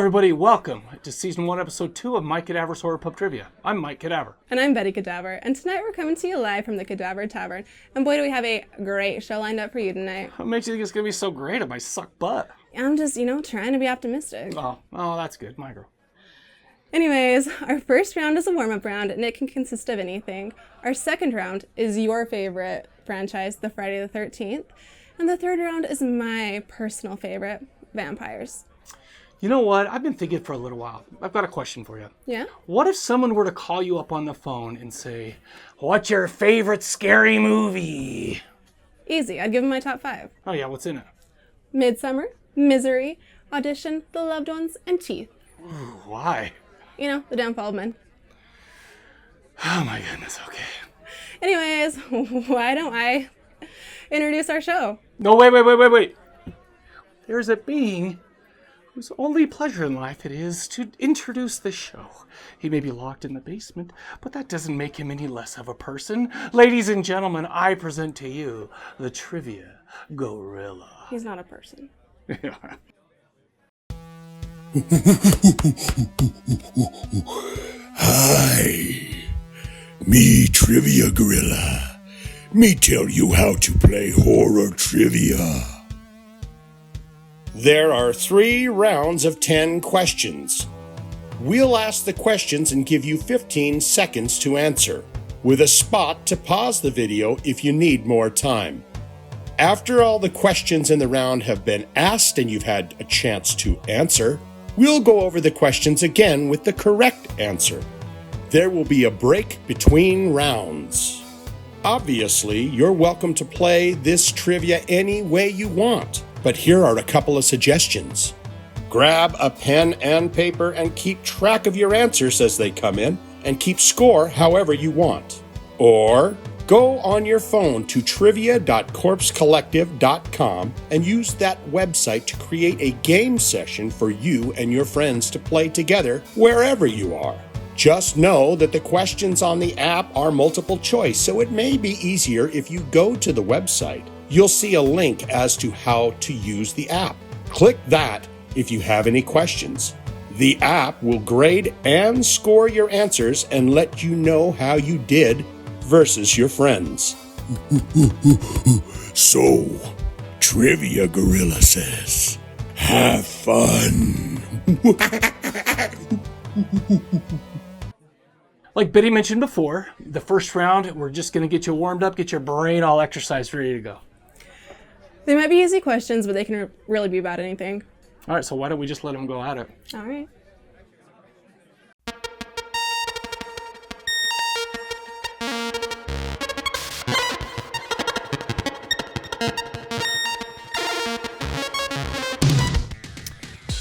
everybody, welcome to Season 1, Episode 2 of Mike Cadaver's Horror Pub Trivia. I'm Mike Cadaver. And I'm Betty Cadaver, and tonight we're coming to you live from the Cadaver Tavern. And boy, do we have a great show lined up for you tonight. What makes you think it's going to be so great? It might suck butt. I'm just, trying to be optimistic. Oh, that's good. My girl. Anyways, our first round is a warm-up round, and it can consist of anything. Our second round is your favorite franchise, the Friday the 13th. And the third round is my personal favorite, vampires. You know what? I've been thinking for a little while. I've got a question for you. Yeah? What if someone were to call you up on the phone and say, "What's your favorite scary movie?" Easy. I'd give them my top 5. Oh yeah, what's in it? Midsummer, Misery, Audition, The Loved Ones, and Teeth. Ooh, why? The downfall of men. Oh my goodness, okay. Anyways, why don't I introduce our show? No, wait. There's a being whose only pleasure in life it is to introduce the show. He may be locked in the basement, but that doesn't make him any less of a person. Ladies and gentlemen, I present to you the Trivia Gorilla. He's not a person. Hi, me Trivia Gorilla. Me tell you how to play horror trivia. There are 3 rounds of 10 questions. We'll ask the questions and give you 15 seconds to answer, with a spot to pause the video if you need more time. After all the questions in the round have been asked and you've had a chance to answer, we'll go over the questions again with the correct answer. There will be a break between rounds. Obviously, you're welcome to play this trivia any way you want, but here are a couple of suggestions. Grab a pen and paper and keep track of your answers as they come in, and keep score however you want. Or go on your phone to trivia.corpsecollective.com and use that website to create a game session for you and your friends to play together wherever you are. Just know that the questions on the app are multiple choice, so it may be easier if you go to the website. You'll see a link as to how to use the app. Click that if you have any questions. The app will grade and score your answers and let you know how you did versus your friends. So, Trivia Gorilla says, have fun. Like Betty mentioned before, the first round, we're just going to get you warmed up, get your brain all exercised, ready to go. They might be easy questions, but they can really be about anything. All right, so why don't we just let them go at it? All right.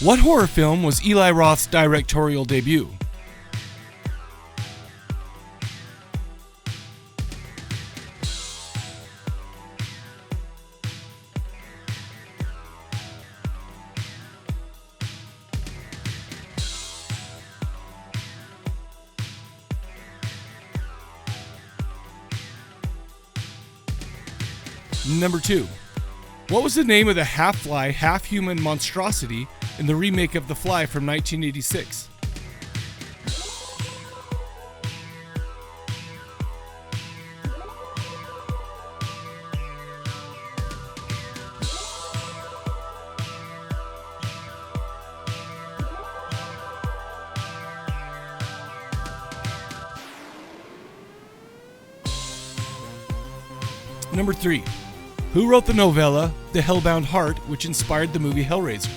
What horror film was Eli Roth's directorial debut? Number 2. What was the name of the half-fly, half-human monstrosity in the remake of The Fly from 1986? Number 3. Who wrote the novella The Hellbound Heart, which inspired the movie Hellraiser?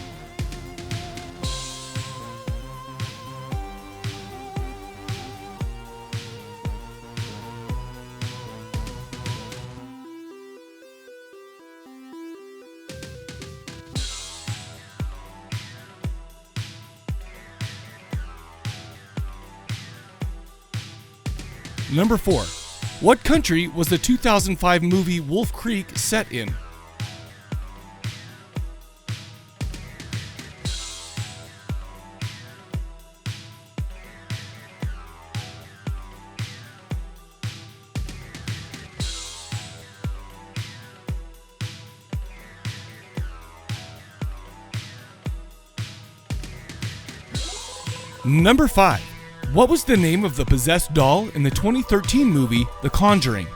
Number 4. What country was the 2005 movie Wolf Creek set in? Number 5. What was the name of the possessed doll in the 2013 movie The Conjuring?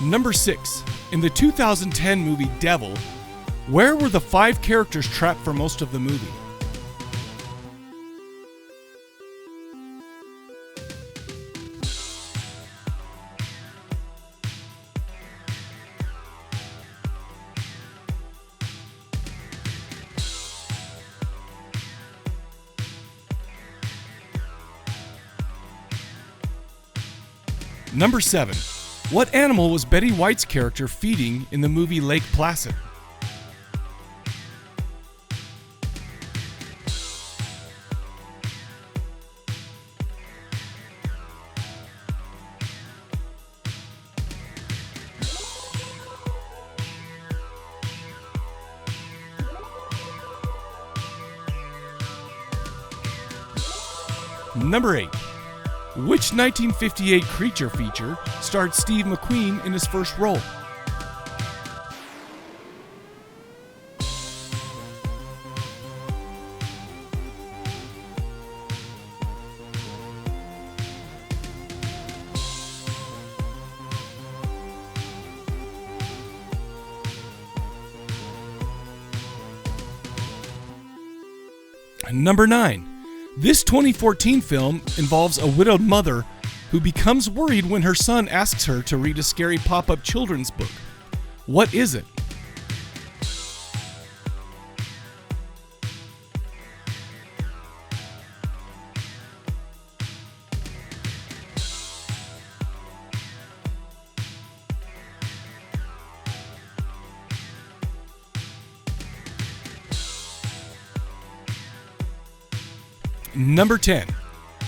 Number 6. In the 2010 movie Devil, where were the 5 characters trapped for most of the movie? Number 7. What animal was Betty White's character feeding in the movie Lake Placid? Number 8. Which 1958 creature feature starred Steve McQueen in his first role? Number 9. This 2014 film involves a widowed mother who becomes worried when her son asks her to read a scary pop-up children's book. What is it? Number 10.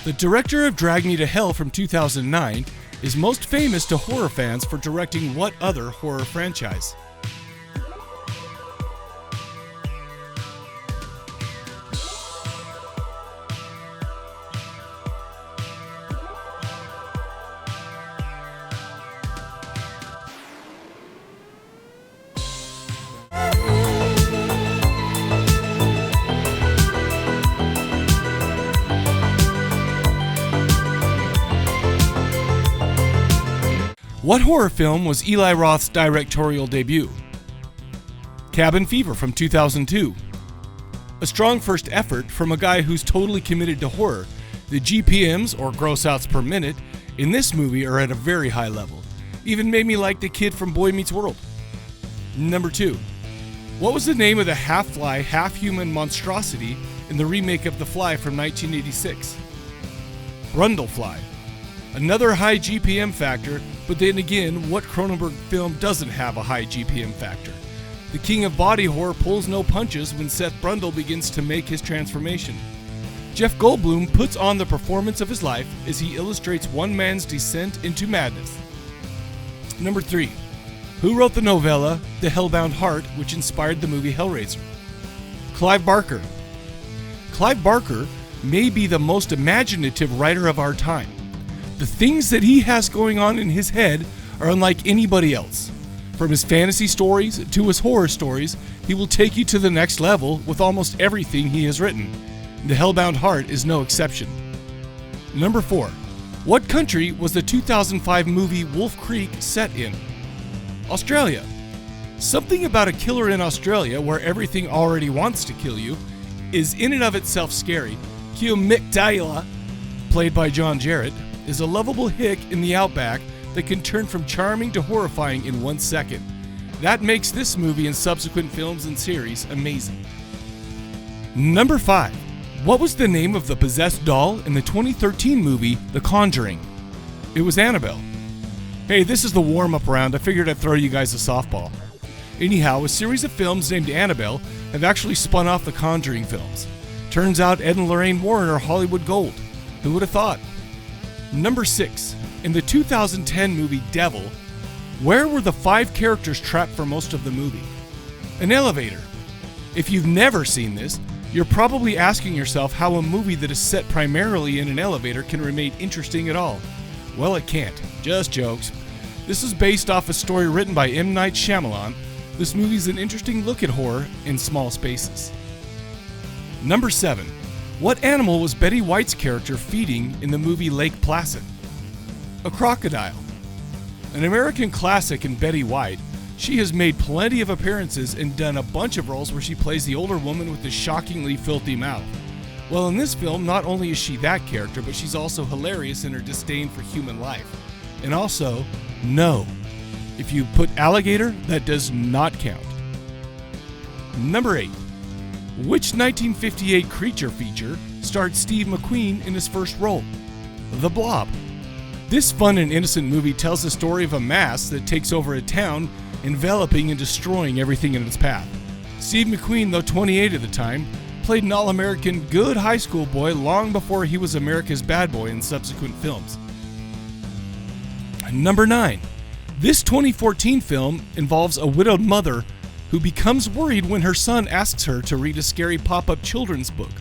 The director of Drag Me to Hell from 2009 is most famous to horror fans for directing what other horror franchise? What horror film was Eli Roth's directorial debut? Cabin Fever from 2002. A strong first effort from a guy who's totally committed to horror. The GPMs, or gross outs per minute, in this movie are at a very high level. Even made me like the kid from Boy Meets World. Number 2. What was the name of the half-fly, half-human monstrosity in the remake of The Fly from 1986? Brundlefly. Another high GPM factor, but then again, what Cronenberg film doesn't have a high GPM factor? The king of body horror pulls no punches when Seth Brundle begins to make his transformation. Jeff Goldblum puts on the performance of his life as he illustrates one man's descent into madness. Number 3. Who wrote the novella The Hellbound Heart, which inspired the movie Hellraiser? Clive Barker. Clive Barker may be the most imaginative writer of our time. The things that he has going on in his head are unlike anybody else. From his fantasy stories to his horror stories, he will take you to the next level with almost everything he has written. The Hellbound Heart is no exception. Number 4. What country was the 2005 movie Wolf Creek set in? Australia. Something about a killer in Australia where everything already wants to kill you is in and of itself scary. Hugh McDyla, played by John Jarrett, is a lovable hick in the outback that can turn from charming to horrifying in 1 second. That makes this movie and subsequent films and series amazing. Number 5. What was the name of the possessed doll in the 2013 movie The Conjuring? It was Annabelle. Hey, this is the warm-up round. I figured I'd throw you guys a softball. Anyhow, a series of films named Annabelle have actually spun off the Conjuring films. Turns out Ed and Lorraine Warren are Hollywood gold. Who would have thought? Number 6. In the 2010 movie Devil, where were the 5 characters trapped for most of the movie? An elevator. If you've never seen this, you're probably asking yourself how a movie that is set primarily in an elevator can remain interesting at all. Well, it can't. Just jokes. This is based off a story written by M. Night Shyamalan. This movie's an interesting look at horror in small spaces. Number 7. What animal was Betty White's character feeding in the movie Lake Placid? A crocodile. An American classic in Betty White, she has made plenty of appearances and done a bunch of roles where she plays the older woman with the shockingly filthy mouth. Well, in this film, not only is she that character, but she's also hilarious in her disdain for human life. And also, no. If you put alligator, that does not count. Number 8. Which 1958 creature feature starred Steve McQueen in his first role? The Blob. This fun and innocent movie tells the story of a mass that takes over a town, enveloping and destroying everything in its path. Steve McQueen, though 28 at the time, played an all-American good high school boy long before he was America's bad boy in subsequent films. Number 9. This 2014 film involves a widowed mother who becomes worried when her son asks her to read a scary pop-up children's book.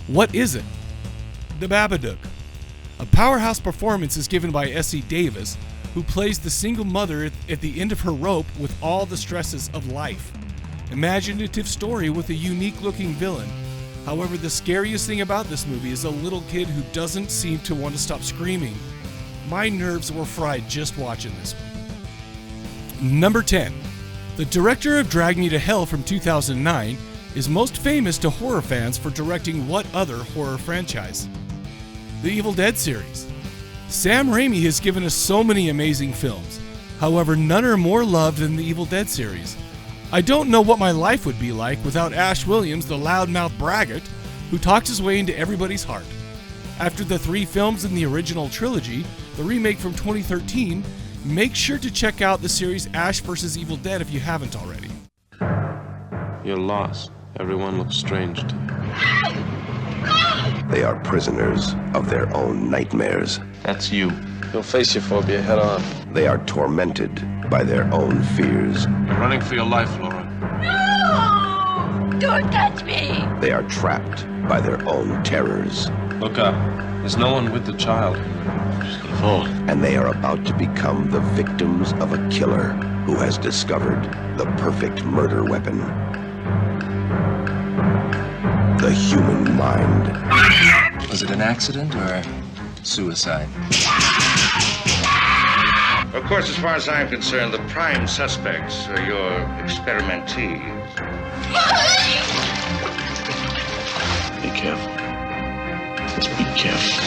What is it? The Babadook. A powerhouse performance is given by Essie Davis, who plays the single mother at the end of her rope with all the stresses of life. Imaginative story with a unique-looking villain. However, the scariest thing about this movie is a little kid who doesn't seem to want to stop screaming. My nerves were fried just watching this one. Number 10. The director of Drag Me to Hell from 2009 is most famous to horror fans for directing what other horror franchise? The Evil Dead series. Sam Raimi has given us so many amazing films. However, none are more loved than the Evil Dead series. I don't know what my life would be like without Ash Williams, the loudmouth braggart, who talks his way into everybody's heart. After the 3 films in the original trilogy, the remake from 2013, make sure to check out the series Ash vs. Evil Dead if you haven't already. You're lost. Everyone looks strange to you. They are prisoners of their own nightmares. That's you. You'll face your phobia head on. They are tormented by their own fears. You're running for your life, Laura. No! Don't touch me! They are trapped by their own terrors. Look up. There's no one with the child. She's gonna fall. And they are about to become the victims of a killer who has discovered the perfect murder weapon. The human mind. Was it an accident or suicide? Of course, as far as I'm concerned, the prime suspects are your experimentees. Be careful. Let's be careful.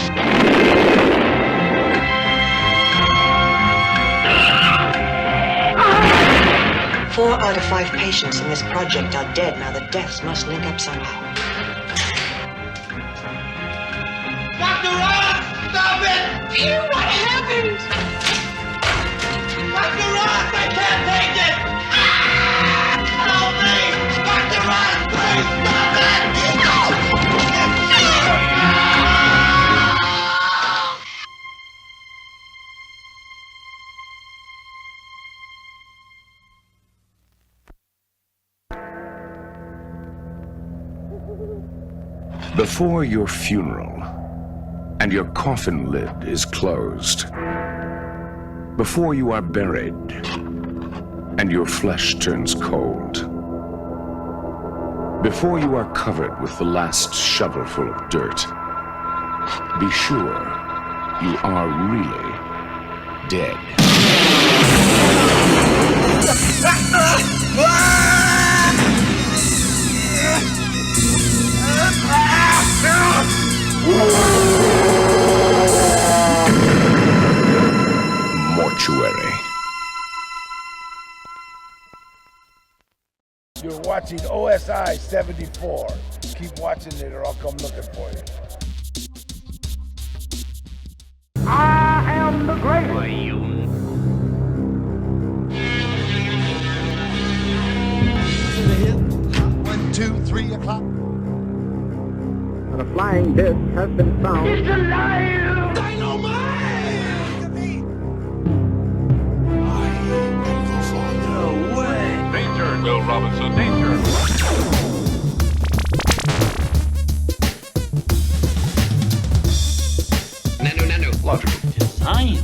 4 out of 5 patients in this project are dead. Now the deaths must link up somehow. Dr. Ross! Stop it! Phew, what happened? Dr. Ross, I can't take it! Help me! Dr. Ross, please stop it! Before your funeral, and your coffin lid is closed. Before you are buried, and your flesh turns cold. Before you are covered with the last shovelful of dirt, be sure you are really dead. Mortuary. You're watching OSI 74. Keep watching it or I'll come looking for you. I am the greatest. 1, 2, 3 o'clock. The flying disc has been found. It's alive! Dynamite! No way! Danger, Will Roberts. it's a danger. Nano. Logical. Design.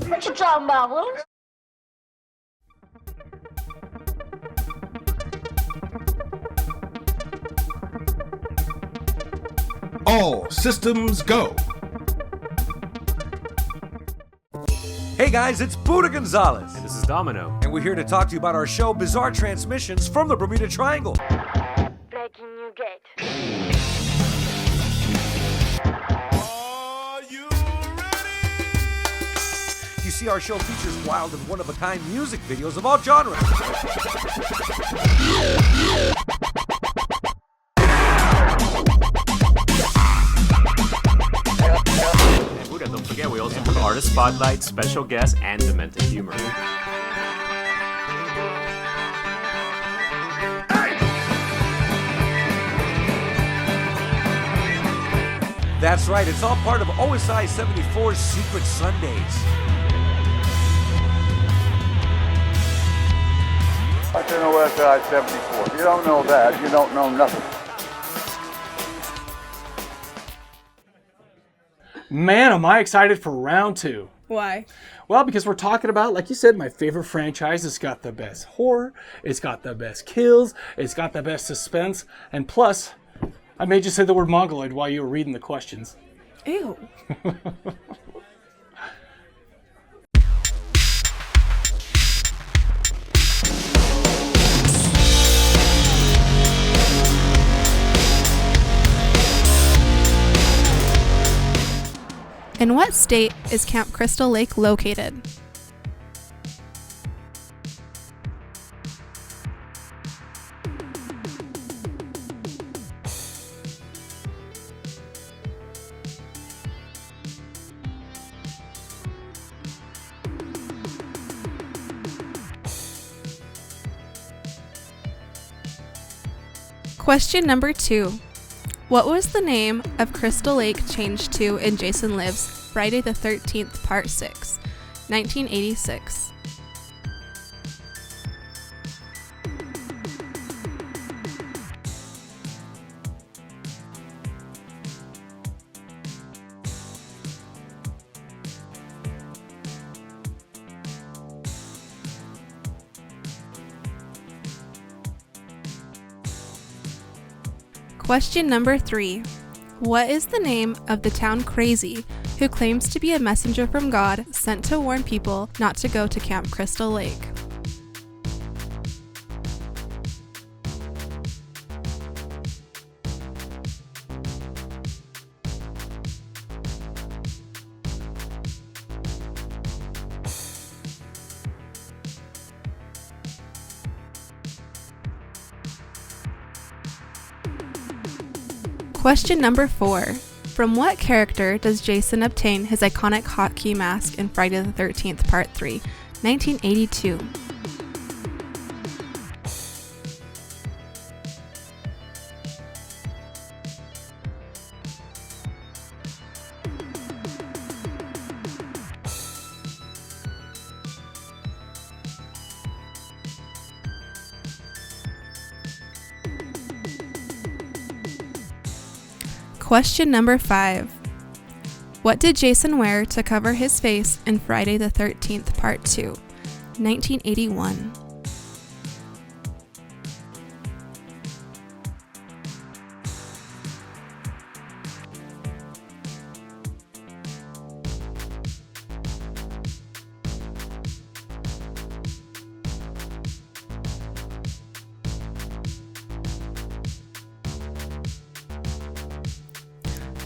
What you talking about, Will? All systems go. Hey guys, it's Buddha Gonzalez. And this is Domino. And we're here to talk to you about our show, Bizarre Transmissions from the Bermuda Triangle. Breaking new gate. You see, our show features wild and one-of-a-kind music videos of all genres. And Buddha, don't forget, we also have artist spotlight, special guests, and demented humor. That's right, it's all part of OSI 74's Secret Sundays. What's an OSI 74? If you don't know that, you don't know nothing. Man, am I excited for round 2. Why? Well, because we're talking about, like you said, my favorite franchise. It's got the best horror, it's got the best kills, it's got the best suspense, and plus, I made you say the word mongoloid while you were reading the questions. Ew. In what state is Camp Crystal Lake located? Question number 2. What was the name of Crystal Lake changed to in Jason Lives Friday the 13th Part 6, 1986? Question number 3. What is the name of the town crazy who claims to be a messenger from God sent to warn people not to go to Camp Crystal Lake? Question number 4. From what character does Jason obtain his iconic hotkey mask in Friday the 13th Part 3, 1982? Question number 5. What did Jason wear to cover his face in Friday the 13th Part 2, 1981?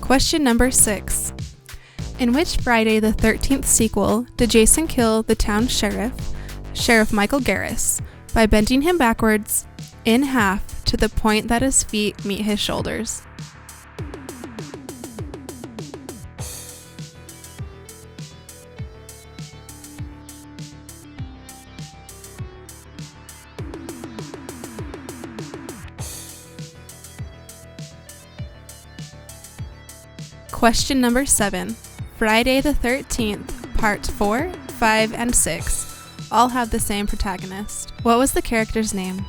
Question number 6. In which Friday the 13th sequel did Jason kill the town sheriff, Sheriff Michael Garris, by bending him backwards in half to the point that his feet meet his shoulders? Question number 7. Friday the 13th, Part 4, 5, and 6 all have the same protagonist. What was the character's name?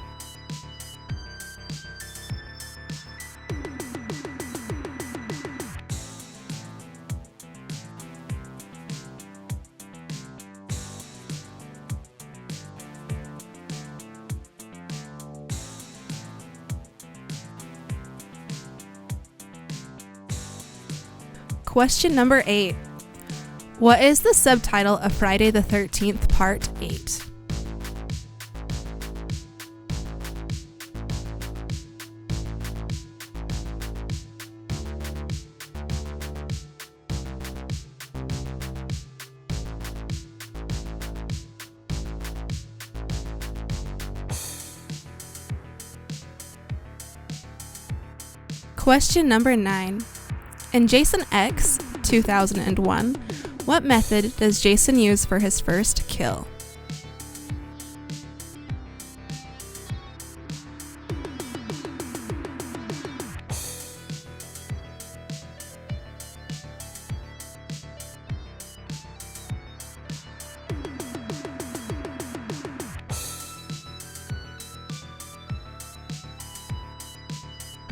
Question number 8. What is the subtitle of Friday the 13th, Part 8? Question number 9. In Jason X, 2001, what method does Jason use for his first kill?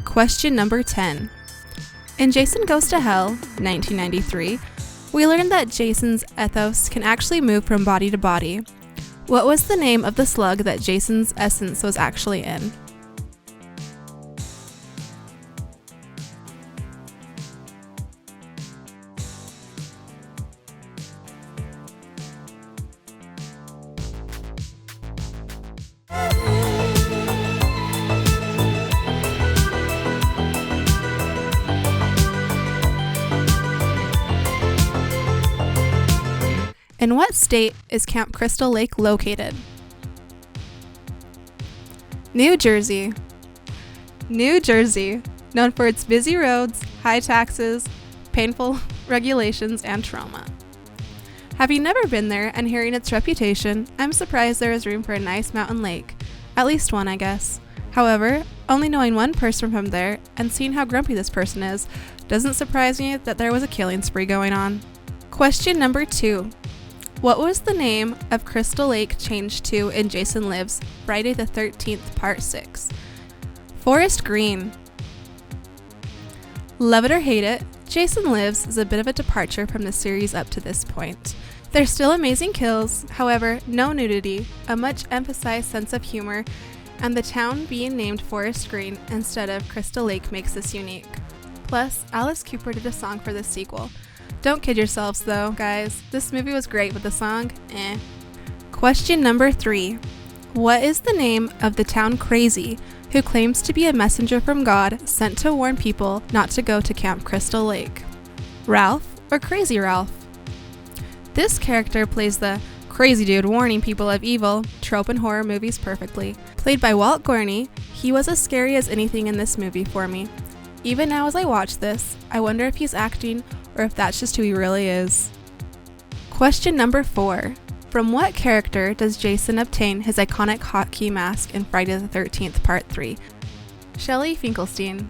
Question number 10. In Jason Goes to Hell, 1993, we learned that Jason's ethos can actually move from body to body. What was the name of the slug that Jason's essence was actually in? In what state is Camp Crystal Lake located? New Jersey. New Jersey, known for its busy roads, high taxes, painful regulations, and trauma. Having never been there and hearing its reputation, I'm surprised there is room for a nice mountain lake. At least one, I guess. However, only knowing one person from there and seeing how grumpy this person is doesn't surprise me that there was a killing spree going on. Question number 2. What was the name of Crystal Lake changed to in Jason Lives, Friday the 13th, Part 6? Forest Green. Love it or hate it, Jason Lives is a bit of a departure from the series up to this point. There's still amazing kills, however, no nudity, a much emphasized sense of humor, and the town being named Forest Green instead of Crystal Lake makes this unique. Plus, Alice Cooper did a song for this sequel. Don't kid yourselves though, guys. This movie was great, but the song, eh. Question number 3. What is the name of the town Crazy, who claims to be a messenger from God sent to warn people not to go to Camp Crystal Lake? Ralph or Crazy Ralph? This character plays the crazy dude warning people of evil trope in horror movies perfectly. Played by Walt Gorney, he was as scary as anything in this movie for me. Even now as I watch this, I wonder if he's acting or if that's just who he really is. Question number 4. From what character does Jason obtain his iconic hotkey mask in Friday the 13th, Part 3? Shelley Finkelstein.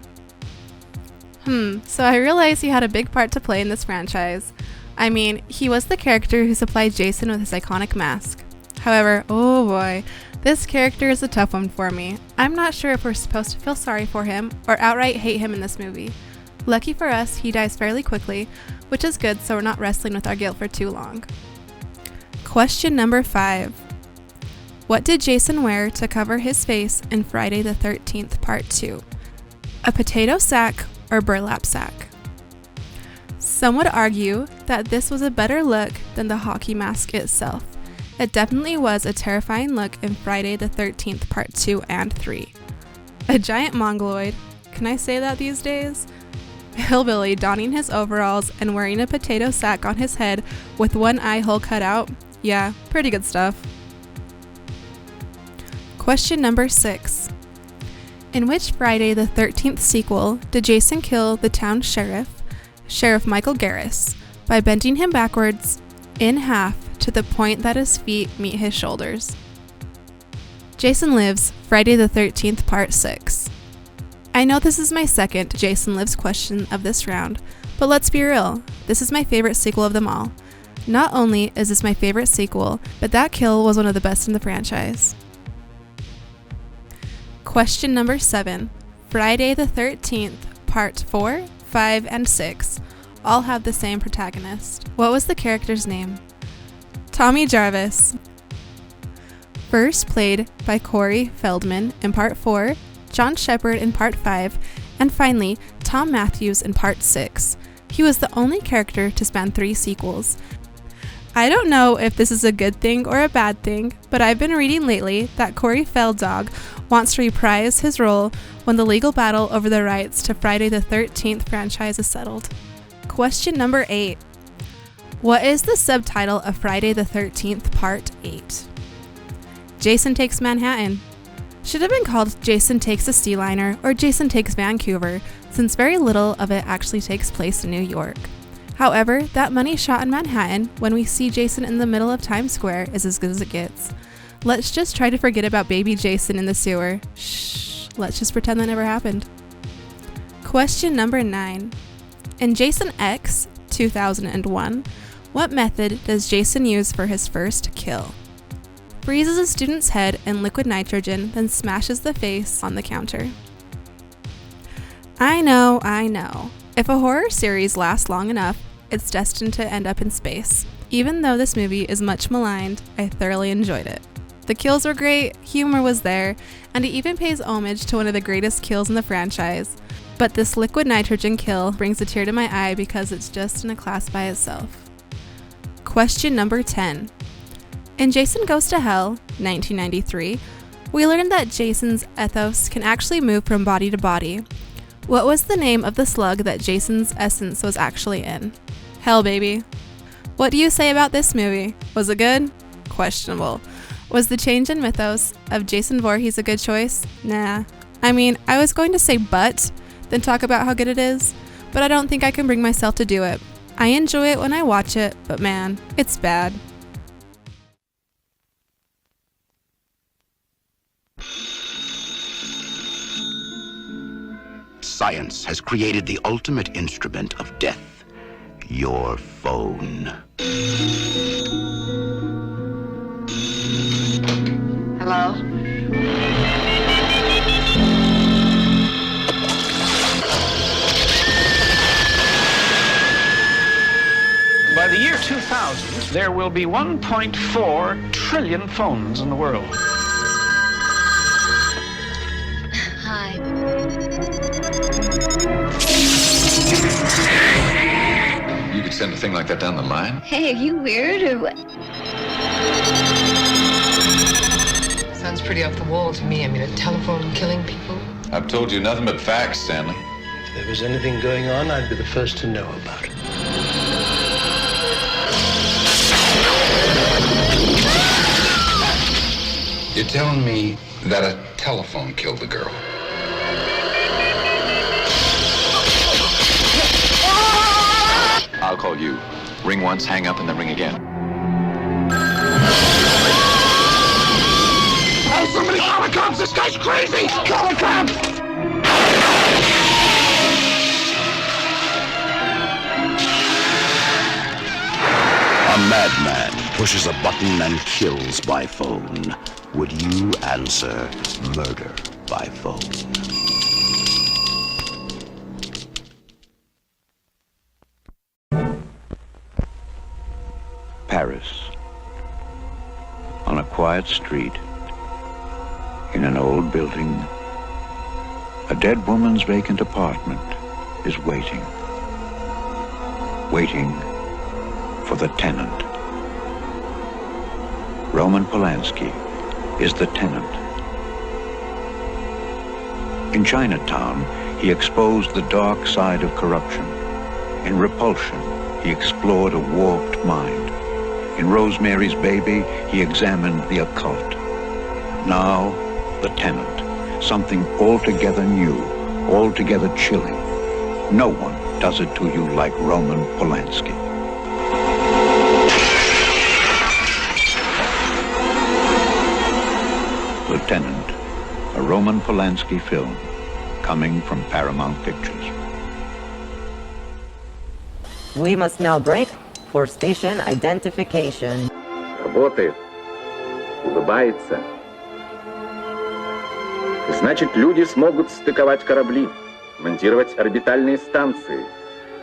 So I realize he had a big part to play in this franchise. I mean, he was the character who supplied Jason with his iconic mask. However, oh boy, this character is a tough one for me. I'm not sure if we're supposed to feel sorry for him or outright hate him in this movie. Lucky for us, he dies fairly quickly, which is good so we're not wrestling with our guilt for too long. Question number 5. What did Jason wear to cover his face in Friday the 13th, Part 2? A potato sack or burlap sack? Some would argue that this was a better look than the hockey mask itself. It definitely was a terrifying look in Friday the 13th, Part 2 and 3. A giant mongoloid, can I say that these days? Hillbilly donning his overalls and wearing a potato sack on his head with one eye hole cut out. Yeah, pretty good stuff. Question number 6. In which Friday the 13th sequel did Jason kill the town sheriff, Sheriff Michael Garris, by bending him backwards in half to the point that his feet meet his shoulders? Jason Lives, Friday the 13th, Part 6. I know this is my second Jason Lives question of this round, But let's be real, this is my favorite sequel of them all. Not only is this my favorite sequel, but that kill was one of the best in the franchise. Question number 7. Friday the 13th, Part 4, 5, and 6 all have the same protagonist. What was the character's name? Tommy Jarvis. First played by Corey Feldman in Part 4, John Shepard in Part 5, and finally, Tom Matthews in Part 6. He was the only character to span 3 sequels. I don't know if this is a good thing or a bad thing, but I've been reading lately that Corey Feldman wants to reprise his role when the legal battle over the rights to Friday the 13th franchise is settled. Question number 8. What is the subtitle of Friday the 13th Part 8? Jason Takes Manhattan. Should have been called Jason Takes a Steeliner or Jason Takes Vancouver, since very little of it actually takes place in New York. However, that money shot in Manhattan when we see Jason in the middle of Times Square is as good as it gets. Let's just try to forget about baby Jason in the sewer. Shh, let's just pretend that never happened. Question number 9. In Jason X 2001, what method does Jason use for his first kill? Freezes a student's head in liquid nitrogen, then smashes the face on the counter. I know. If a horror series lasts long enough, it's destined to end up in space. Even though this movie is much maligned, I thoroughly enjoyed it. The kills were great, humor was there, and it even pays homage to one of the greatest kills in the franchise. But this liquid nitrogen kill brings a tear to my eye because it's just in a class by itself. Question number 10. In Jason Goes to Hell, 1993, we learned that Jason's ethos can actually move from body to body. What was the name of the slug that Jason's essence was actually in? Hell, baby. What do you say about this movie? Was it good? Questionable. Was the change in mythos of Jason Voorhees a good choice? Nah. I mean, I was going to say but, then talk about how good it is, but I don't think I can bring myself to do it. I enjoy it when I watch it, but man, it's bad. Science has created the ultimate instrument of death, your phone. Hello? By the year 2000, there will be 1.4 trillion phones in the world. Hi. You could send a thing like that down the line? Hey, are you weird or what? Sounds pretty off the wall to me. I mean, a telephone killing people. I've told you nothing but facts, Stanley. If there was anything going on, I'd be the first to know about it. You're telling me that a telephone killed the girl? I'll call you. Ring once, hang up, and then ring again. Oh, somebody call the cops! This guy's crazy! Call the cops! A madman pushes a button and kills by phone. Would you answer murder by phone? Paris. On a quiet street, in an old building, a dead woman's vacant apartment is waiting. Waiting for the tenant. Roman Polanski is the tenant. In Chinatown, he exposed the dark side of corruption. In Repulsion, he explored a warped mind. In Rosemary's Baby, he examined the occult. Now, the tenant, something altogether new, altogether chilling. No one does it to you like Roman Polanski. Lieutenant, a Roman Polanski film, coming from Paramount Pictures. We must now break for station identification. Работает. Улыбается. Значит, люди смогут стыковать корабли, монтировать орбитальные станции,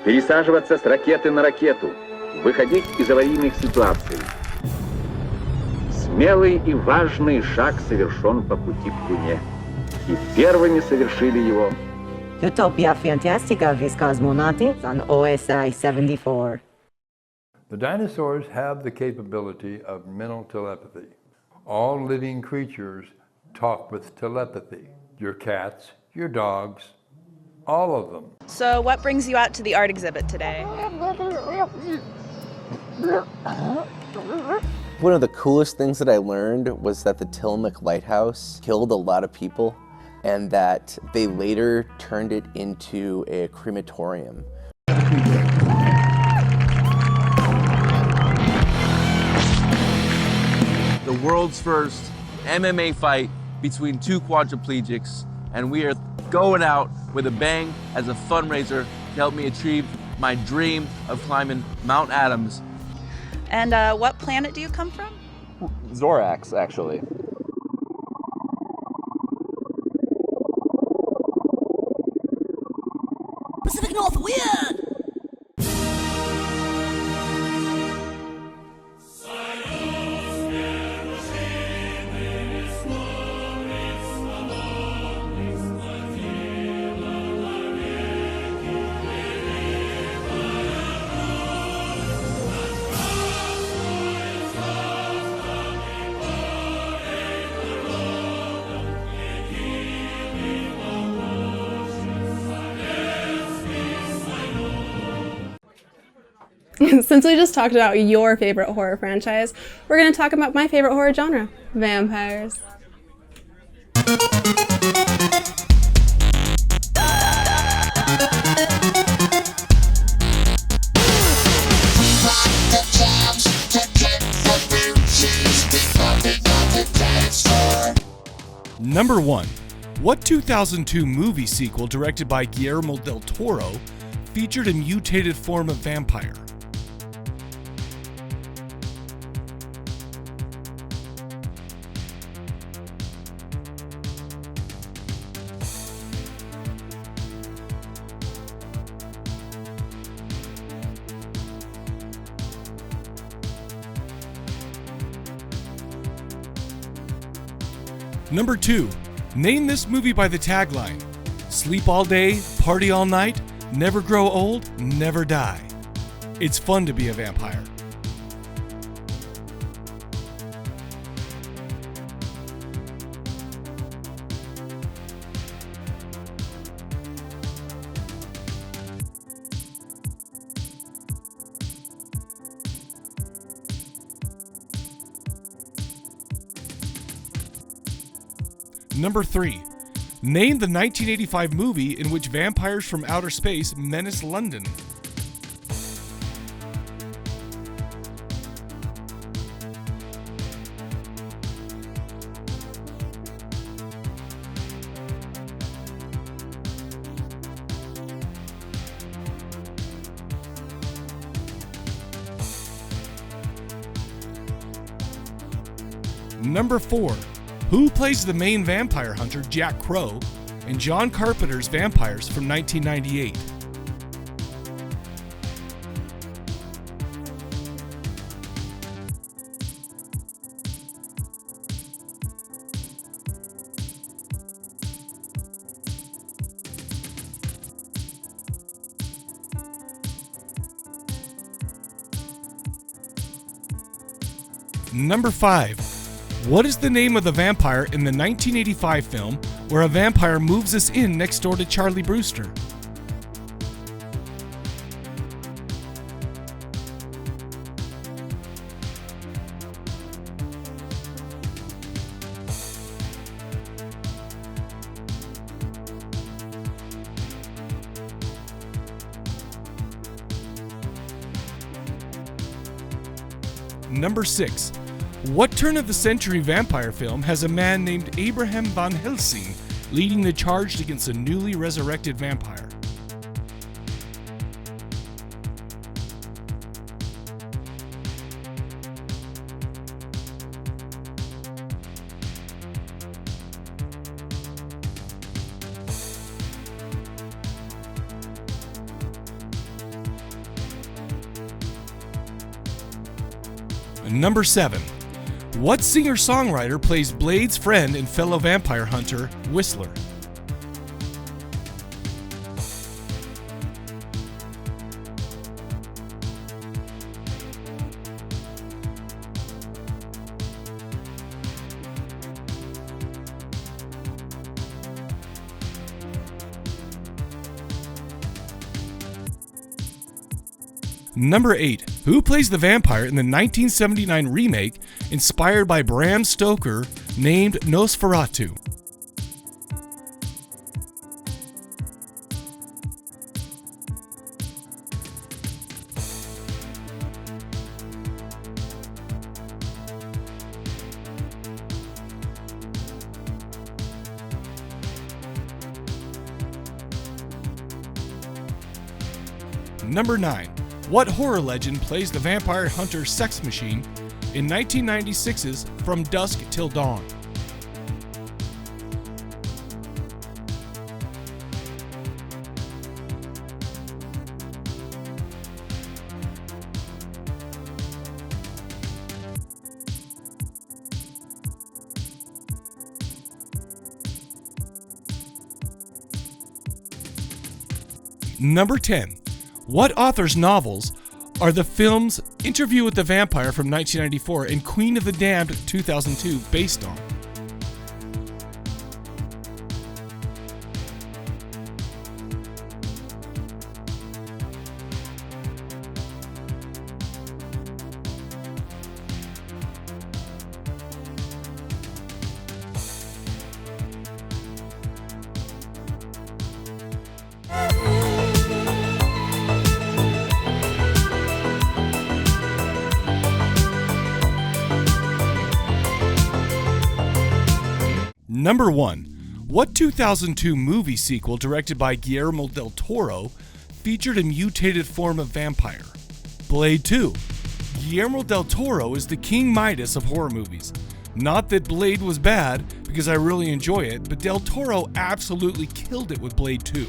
пересаживаться с ракеты на ракету, выходить из аварийных ситуаций. Смелый и важный шаг совершен по пути к Луне. И первыми совершили его Utopia Fantastica vis Cosmonauts on OSI-74. The dinosaurs have the capability of mental telepathy. All living creatures talk with telepathy. Your cats, your dogs, all of them. So what brings you out to the art exhibit today? One of the coolest things that I learned was that the Tillamook Lighthouse killed a lot of people and that they later turned it into a crematorium. The world's first MMA fight between two quadriplegics, and we are going out with a bang as a fundraiser to help me achieve my dream of climbing Mount Adams. And what planet do you come from? Zorax, actually. Pacific North, weird! Since we just talked about your favorite horror franchise, we're going to talk about my favorite horror genre, vampires. Number 1. What 2002 movie sequel directed by Guillermo del Toro featured a mutated form of vampire? Number 2. Name this movie by the tagline: sleep all day, party all night, never grow old, never die. It's fun to be a vampire. Number 3. Name the 1985 movie in which vampires from outer space menace London. Number 4. Who plays the main vampire hunter, Jack Crow, in John Carpenter's Vampires from 1998? Number 5. What is the name of the vampire in the 1985 film where a vampire moves us in next door to Charlie Brewster? Number 6. What turn-of-the-century vampire film has a man named Abraham Van Helsing leading the charge against a newly resurrected vampire? Number 7. What singer-songwriter plays Blade's friend and fellow vampire hunter, Whistler? Number 8. Who plays the vampire in the 1979 remake inspired by Bram Stoker named Nosferatu? Number 9. What horror legend plays the vampire hunter sex machine in 1996's From Dusk Till Dawn? Number 10. What author's novels are the films Interview with the Vampire from 1994 and Queen of the Damned 2002 based on? Number 1. What 2002 movie sequel directed by Guillermo del Toro featured a mutated form of vampire? Blade 2. Guillermo del Toro is the King Midas of horror movies. Not that Blade was bad, because I really enjoy it, but del Toro absolutely killed it with Blade 2.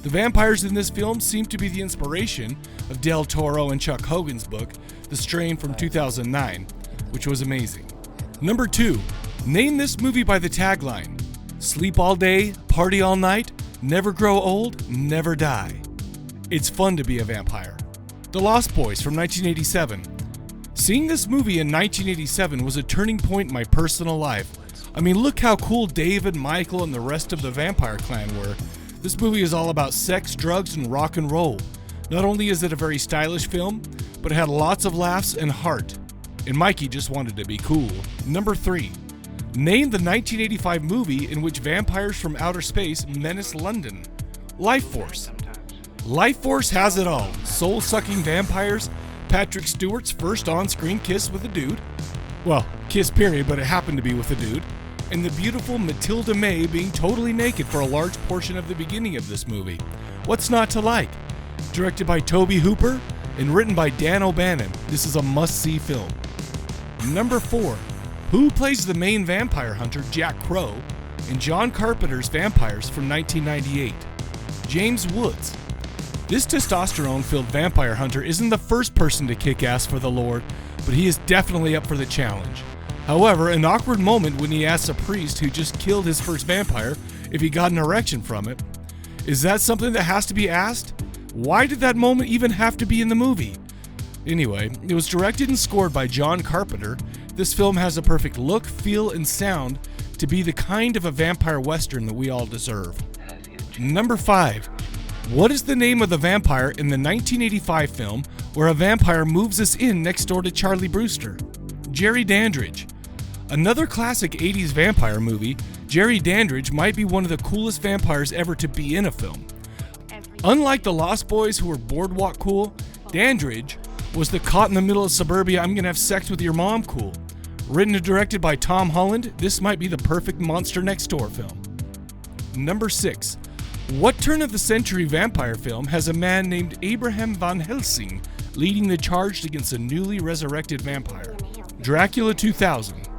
The vampires in this film seem to be the inspiration of del Toro and Chuck Hogan's book, The Strain from 2009, which was amazing. Number 2. Name this movie by the tagline: sleep all day, party all night, never grow old, never die. It's fun to be a vampire. The Lost Boys from 1987. Seeing this movie in 1987 was a turning point in my personal life. I mean, look how cool David, Michael, and the rest of the vampire clan were. This movie is all about sex, drugs, and rock and roll. Not only is it a very stylish film, but it had lots of laughs and heart. And Mikey just wanted to be cool. Number 3. Name the 1985 movie in which vampires from outer space menace London. Life Force. Life Force has it all. Soul-sucking vampires, Patrick Stewart's first on-screen kiss with a dude. Well, kiss period, but it happened to be with a dude. And the beautiful Matilda May being totally naked for a large portion of the beginning of this movie. What's not to like? Directed by Tobe Hooper and written by Dan O'Bannon, this is a must-see film. Number 4. Who plays the main vampire hunter, Jack Crow, in John Carpenter's Vampires from 1998? James Woods. This testosterone-filled vampire hunter isn't the first person to kick ass for the Lord, but he is definitely up for the challenge. However, an awkward moment when he asks a priest who just killed his first vampire if he got an erection from it. Is that something that has to be asked? Why did that moment even have to be in the movie? Anyway, it was directed and scored by John Carpenter. This film has a perfect look, feel, and sound to be the kind of a vampire western that we all deserve. Number 5. What is the name of the vampire in the 1985 film where a vampire moves us in next door to Charlie Brewster? Jerry Dandridge. Another classic 80s vampire movie, Jerry Dandridge might be one of the coolest vampires ever to be in a film. Unlike the Lost Boys who were boardwalk cool, Dandridge was the caught in the middle of suburbia I'm gonna have sex with your mom cool. Written and directed by Tom Holland, this might be the perfect monster next door film. Number 6. What turn-of-the-century vampire film has a man named Abraham Van Helsing leading the charge against a newly resurrected vampire? Dracula 2000.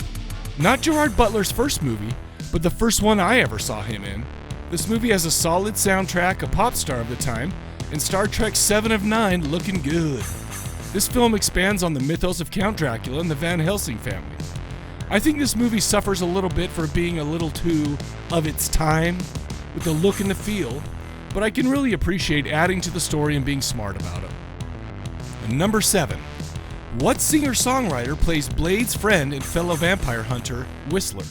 Not Gerard Butler's first movie, but the first one I ever saw him in. This movie has a solid soundtrack, a pop star of the time, and Star Trek 7 of 9 looking good. This film expands on the mythos of Count Dracula and the Van Helsing family. I think this movie suffers a little bit for being a little too of its time with the look and the feel, but I can really appreciate adding to the story and being smart about it. And number 7. What singer-songwriter plays Blade's friend and fellow vampire hunter, Whistler?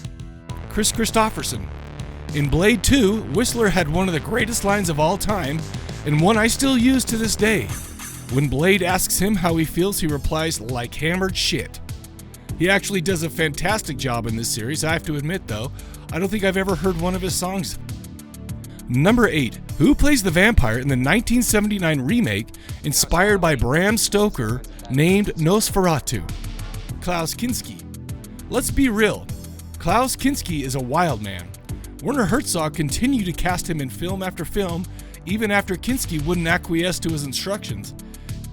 Chris Christopherson. In Blade 2, Whistler had one of the greatest lines of all time, and one I still use to this day. When Blade asks him how he feels, he replies, "Like hammered shit." He actually does a fantastic job in this series, I have to admit though. I don't think I've ever heard one of his songs. Number 8. Who plays the vampire in the 1979 remake inspired by Bram Stoker named Nosferatu? Klaus Kinski. Let's be real, Klaus Kinski is a wild man. Werner Herzog continued to cast him in film after film, even after Kinski wouldn't acquiesce to his instructions.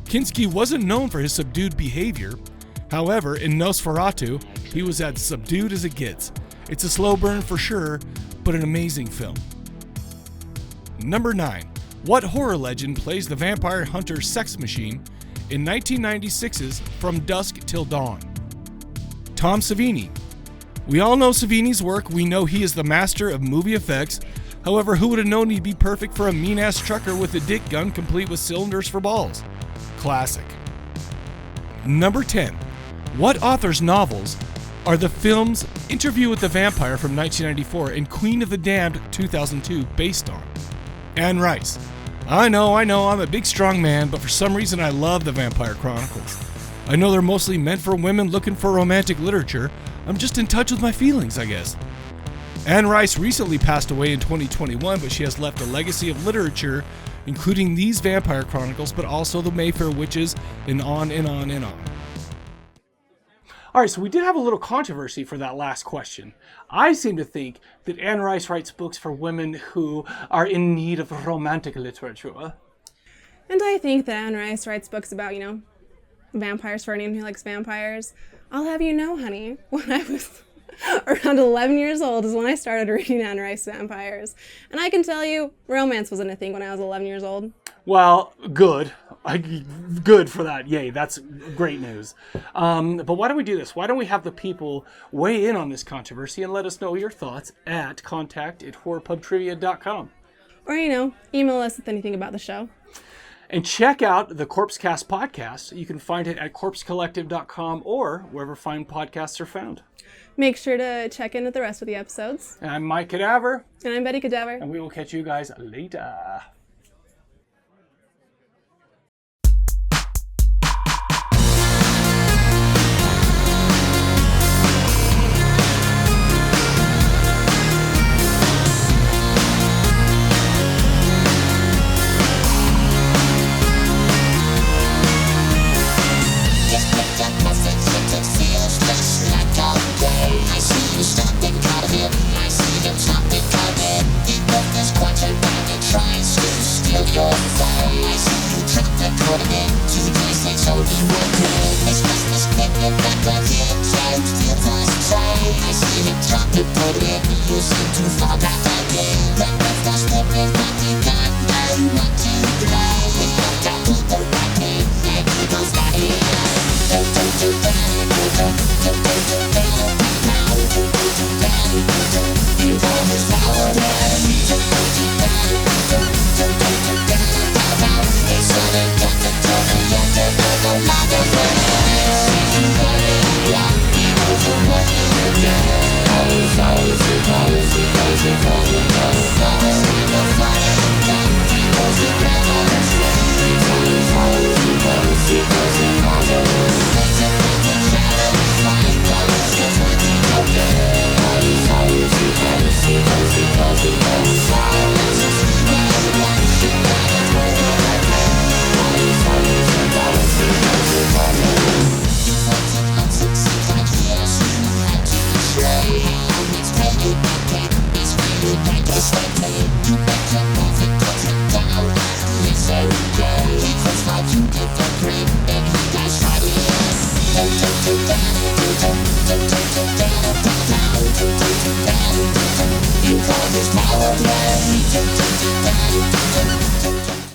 Kinski wasn't known for his subdued behavior. However, in Nosferatu, he was as subdued as it gets. It's a slow burn for sure, but an amazing film. Number 9. What horror legend plays the vampire hunter sex machine in 1996's From Dusk Till Dawn? Tom Savini. We all know Savini's work. We know he is the master of movie effects. However, who would have known he'd be perfect for a mean-ass trucker with a dick gun complete with cylinders for balls? Classic. Number 10. What author's novels are the films Interview with the Vampire from 1994 and Queen of the Damned 2002 based on? Anne Rice. I know, I'm a big strong man, but for some reason I love the Vampire Chronicles. I know they're mostly meant for women looking for romantic literature. I'm just in touch with my feelings, I guess. Anne Rice recently passed away in 2021, but she has left a legacy of literature, including these Vampire Chronicles, but also the Mayfair Witches, and on and on and on. All right, so we did have a little controversy for that last question. I seem to think that Anne Rice writes books for women who are in need of romantic literature. And I think that Anne Rice writes books about, vampires for anyone who likes vampires. I'll have you know, honey, when I was around 11 years old is when I started reading Anne Rice vampires. And I can tell you, romance wasn't a thing when I was 11 years old. Well, good. Good for that. Yay, that's great news. But why don't we do this? Why don't we have the people weigh in on this controversy and let us know your thoughts at contact@horrorpubtrivia.com. Or, email us with anything about the show. And check out the Corpse Cast podcast. You can find it at corpsecollective.com or wherever fine podcasts are found. Make sure to check in with the rest of the episodes. And I'm Mike Cadaver. And I'm Betty Cadaver. And we will catch you guys later. You call this power play.